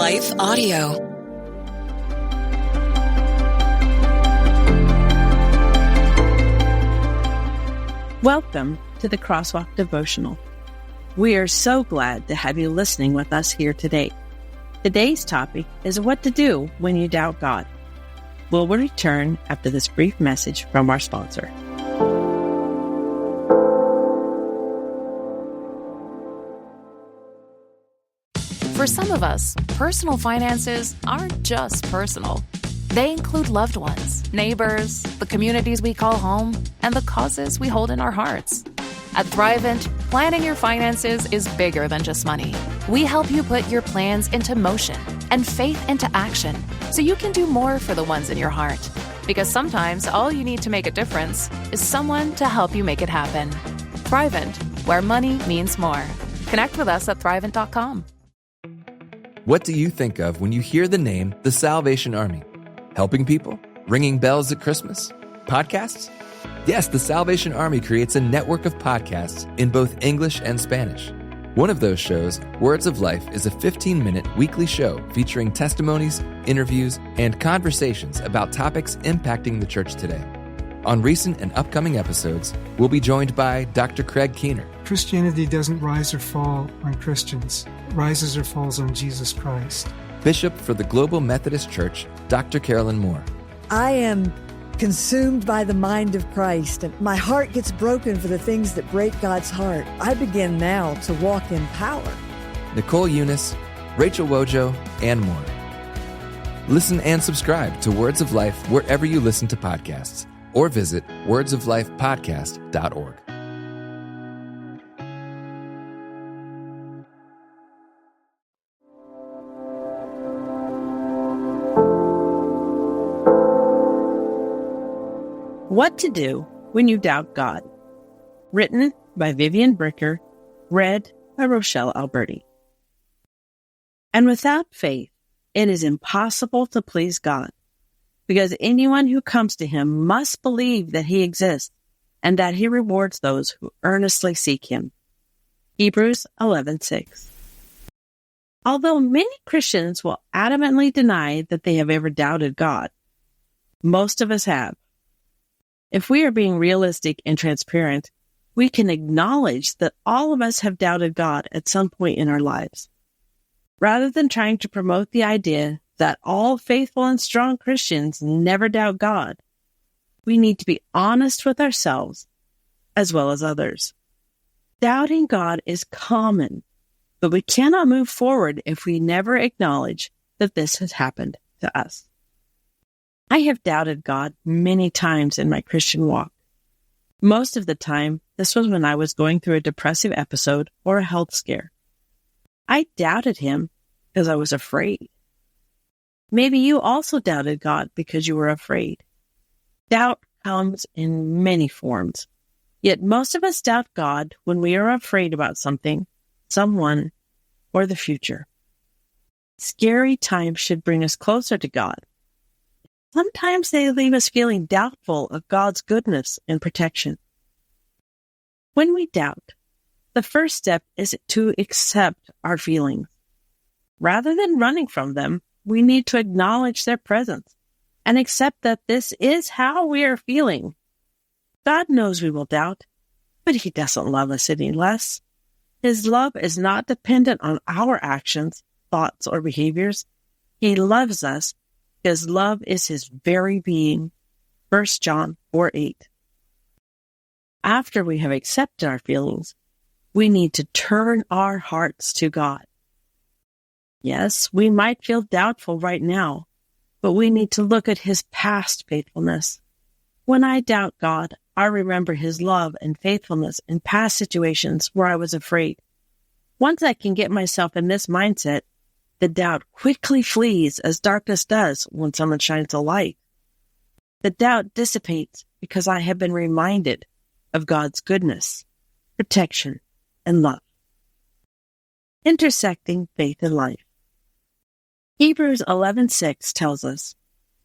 Life Audio. Welcome to the Crosswalk Devotional. We are so glad to have you listening with us here today. Today's topic is what to do when you doubt God. We'll return after this brief message from our sponsor. For some of us, personal finances aren't just personal. They include loved ones, neighbors, the communities we call home, and the causes we hold in our hearts. At Thrivent, planning your finances is bigger than just money. We help you put your plans into motion and faith into action so you can do more for the ones in your heart. Because sometimes all you need to make a difference is someone to help you make it happen. Thrivent, where money means more. Connect with us at Thrivent.com. What do you think of when you hear the name The Salvation Army? Helping people? Ringing bells at Christmas? Podcasts? Yes, the Salvation Army creates a network of podcasts in both English and Spanish. One of those shows, Words of Life, is a 15-minute weekly show featuring testimonies, interviews, and conversations about topics impacting the church today. On recent and upcoming episodes, we'll be joined by Dr. Craig Keener. Christianity doesn't rise or fall on Christians. It rises or falls on Jesus Christ. Bishop for the Global Methodist Church, Dr. Carolyn Moore. I am consumed by the mind of Christ, and my heart gets broken for the things that break God's heart. I begin now to walk in power. Nicole Eunice, Rachel Wojo, and more. Listen and subscribe to Words of Life wherever you listen to podcasts, or visit wordsoflifepodcast.org. What to do when you doubt God. Written by Vivian Bricker, read by Rochelle Alberti. And without faith, it is impossible to please God, because anyone who comes to him must believe that he exists and that he rewards those who earnestly seek him. Hebrews 11:6. Although many Christians will adamantly deny that they have ever doubted God, most of us have. If we are being realistic and transparent, we can acknowledge that all of us have doubted God at some point in our lives. Rather than trying to promote the idea that all faithful and strong Christians never doubt God, we need to be honest with ourselves as well as others. Doubting God is common, but we cannot move forward if we never acknowledge that this has happened to us. I have doubted God many times in my Christian walk. Most of the time, this was when I was going through a depressive episode or a health scare. I doubted him because I was afraid. Maybe you also doubted God because you were afraid. Doubt comes in many forms, yet most of us doubt God when we are afraid about something, someone, or the future. Scary times should bring us closer to God. Sometimes they leave us feeling doubtful of God's goodness and protection. When we doubt, the first step is to accept our feelings. Rather than running from them, we need to acknowledge their presence and accept that this is how we are feeling. God knows we will doubt, but he doesn't love us any less. His love is not dependent on our actions, thoughts, or behaviors. He loves us because love is his very being. 1 John 4:8. After we have accepted our feelings, we need to turn our hearts to God. Yes, we might feel doubtful right now, but we need to look at his past faithfulness. When I doubt God, I remember his love and faithfulness in past situations where I was afraid. Once I can get myself in this mindset, the doubt quickly flees as darkness does when someone shines a light. The doubt dissipates because I have been reminded of God's goodness, protection, and love. Intersecting faith and life. Hebrews 11:6 tells us,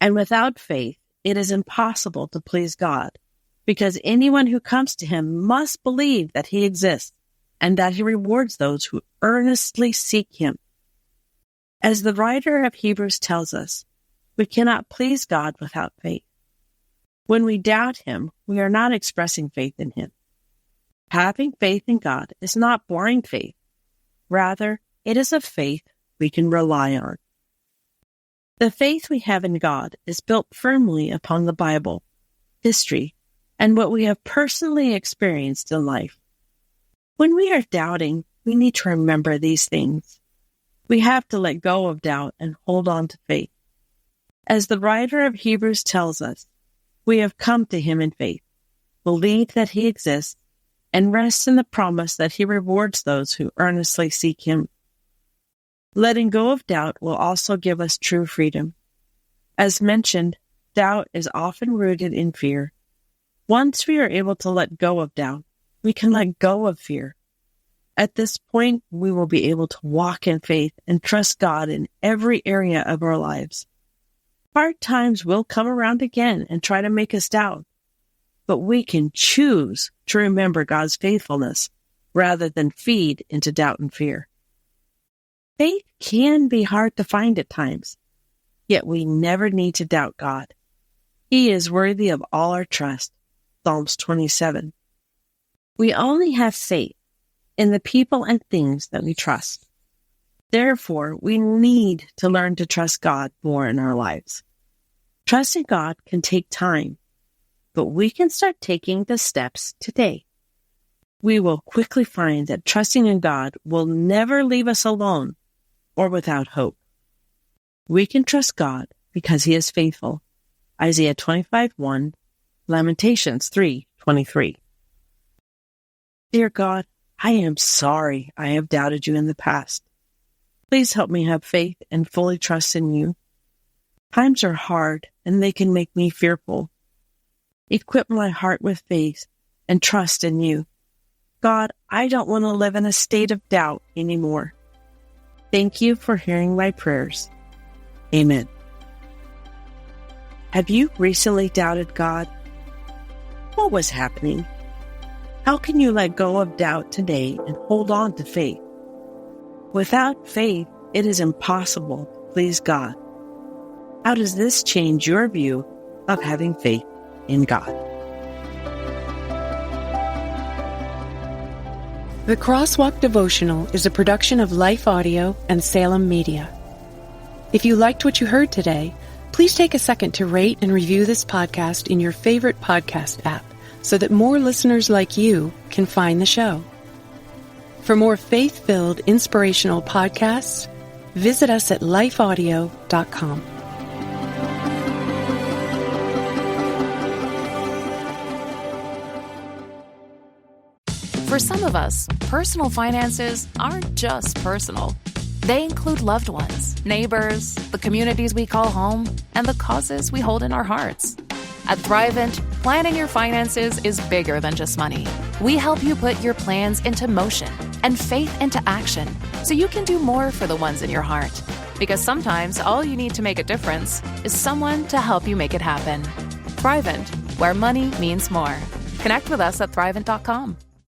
"And without faith it is impossible to please God, because anyone who comes to him must believe that he exists and that he rewards those who earnestly seek him." As the writer of Hebrews tells us, we cannot please God without faith. When we doubt Him, we are not expressing faith in Him. Having faith in God is not blind faith. Rather, it is a faith we can rely on. The faith we have in God is built firmly upon the Bible, history, and what we have personally experienced in life. When we are doubting, we need to remember these things. We have to let go of doubt and hold on to faith. As the writer of Hebrews tells us, we have come to Him in faith, believe that He exists, and rest in the promise that He rewards those who earnestly seek Him. Letting go of doubt will also give us true freedom. As mentioned, doubt is often rooted in fear. Once we are able to let go of doubt, we can let go of fear. At this point, we will be able to walk in faith and trust God in every area of our lives. Hard times will come around again and try to make us doubt, but we can choose to remember God's faithfulness rather than feed into doubt and fear. Faith can be hard to find at times, yet we never need to doubt God. He is worthy of all our trust. Psalms 27. We only have faith in the people and things that we trust. Therefore, we need to learn to trust God more in our lives. Trusting God can take time, but we can start taking the steps today. We will quickly find that trusting in God will never leave us alone or without hope. We can trust God because He is faithful. Isaiah 25:1, Lamentations 3:23. Dear God, I am sorry I have doubted You in the past. Please help me have faith and fully trust in You. Times are hard and they can make me fearful. Equip my heart with faith and trust in You. God, I don't want to live in a state of doubt anymore. Thank You for hearing my prayers. Amen. Have you recently doubted God? What was happening? How can you let go of doubt today and hold on to faith? Without faith, it is impossible to please God. How does this change your view of having faith in God? The Crosswalk Devotional is a production of Life Audio and Salem Media. If you liked what you heard today, please take a second to rate and review this podcast in your favorite podcast app so that more listeners like you can find the show. For more faith-filled, inspirational podcasts, visit us at lifeaudio.com. For some of us, personal finances aren't just personal. They include loved ones, neighbors, the communities we call home, and the causes we hold in our hearts. At Thrivent, planning your finances is bigger than just money. We help you put your plans into motion and faith into action so you can do more for the ones in your heart. Because sometimes all you need to make a difference is someone to help you make it happen. Thrivent, where money means more. Connect with us at thrivent.com.